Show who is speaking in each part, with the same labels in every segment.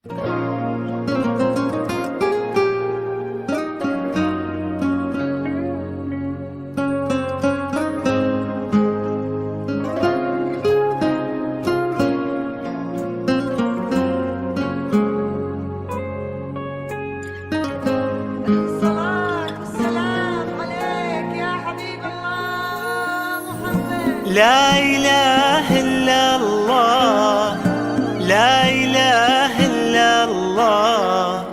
Speaker 1: لا إله إلا الله، لا إله إلا الله،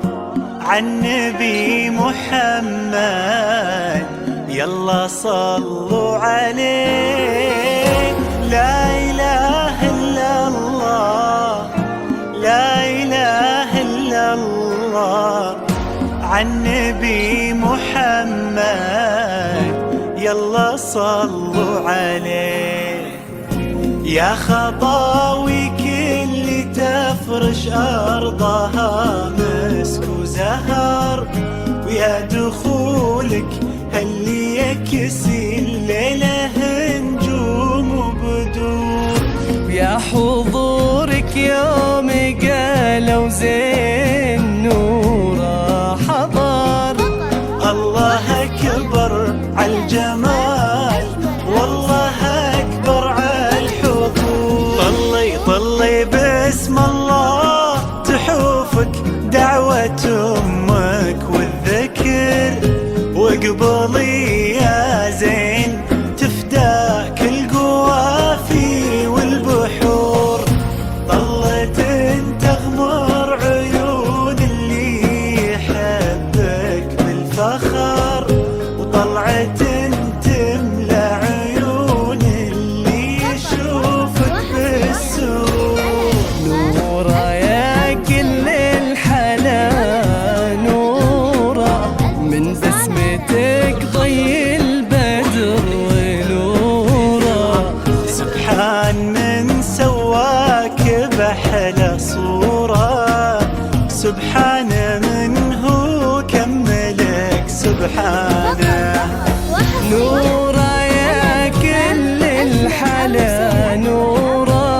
Speaker 1: عن نبي محمد يلا صلوا عليه. لا إله إلا الله، لا إله إلا الله، عن نبي محمد يلا صلوا عليه. يا خطاوي كل تفرش أرضها مسك وزهر، ويا دخولك هاللي يكسي الليلة نجوم وبدور،
Speaker 2: ويا حضورك يوم قالوا زين نوره حضر.
Speaker 1: الله أكبر عالجمال، والله أكبر عالحضور. طلي باسم الله تحوفك دعوة أمك والذكر، واقبلي يا زين تفداك القوافي والبحور. طلت تغمر عيون اللي يحبك بالفخر، وطلعت تملى عيون اللي يشوفك بالسرور.
Speaker 2: نورا يا كل الحلا نورا، من بسمتك ضي البدر ونورا.
Speaker 1: سبحان من سواك بحلى صورة، سبحان من هو كملك سبحانه.
Speaker 2: نورا يا كل الحلا نورا،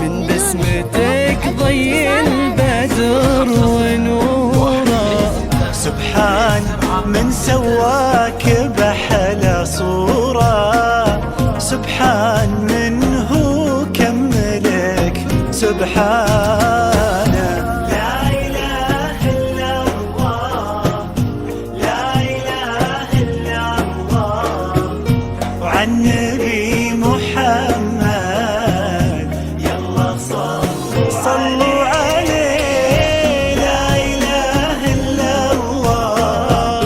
Speaker 2: من بسمتك ضي البدر ونورا.
Speaker 1: سبحان من سواك بحلى صورة، سبحان من هو كملك سبحانه. لا إله إلا الله، لا إله إلا الله، وعن نبي محمد يلا صلوا عليه. لا إله إلا الله،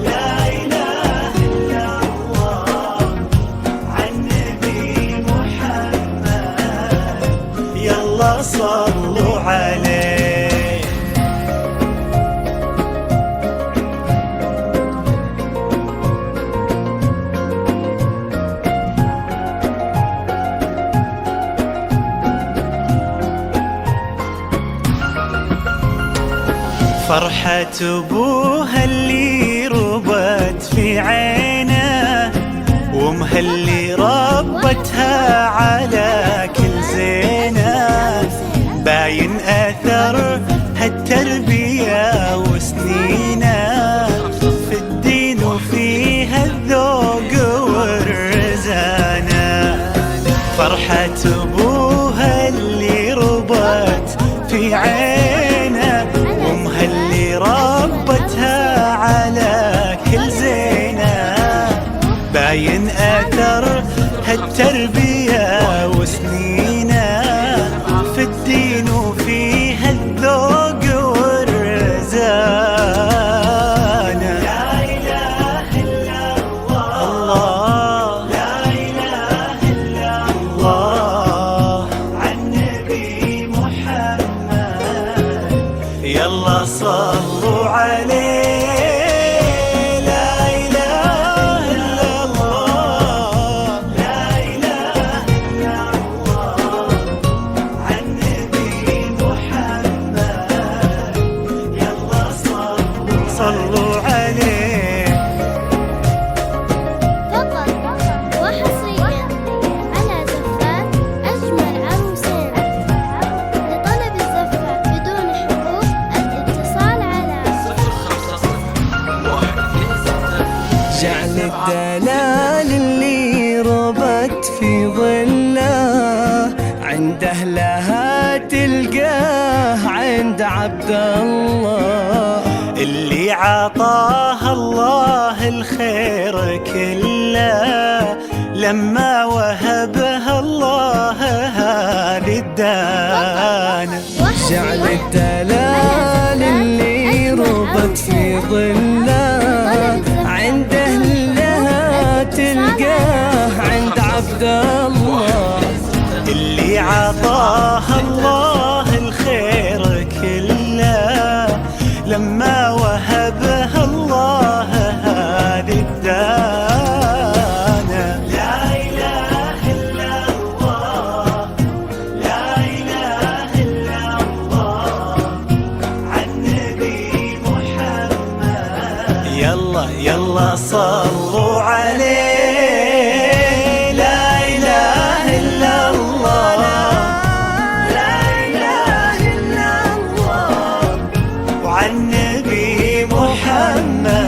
Speaker 1: لا إله إلا الله، عن نبي محمد يلا صلوا عليه. فرحة أبوها اللي ربت في عينه، وامها اللي ربتها على كل زينه. باين أثر هالتربية وسنينه في الدين وفيها الذوق والرزانة. فرحة أبوها اللي ربت في عينه، وامها اللي ربتها على كل زينه. باين أثر هالتربية وسنينه في الدين وفيها الذوق والرزانة. لا إله إلا الله، لا إله إلا الله، عن نبي محمد يلا صلوا عليه. لا إله إلا الله، لا إله إلا الله، عن نبي محمد يلا صلوا عليه.
Speaker 3: فقط وحصريا على زفات أجمل عروسين، لطلب الزفة بدون
Speaker 2: عند عبد الله،
Speaker 1: اللي عطاه الله الخير كله لما وهبها الله هذه الدانة.
Speaker 2: جعل الدلال اللي ربت في ظله عند أهلها تلقاه عند عبد الله،
Speaker 1: اللي عطاه الله الخير كله لما وهبها الله هذه الدانة. لا إله إلا الله، لا إله إلا الله، عن نبي محمد. يلا يلا صلوا عليه، لا إله إلا الله، لا إله إلا الله، وعن نبي محمد.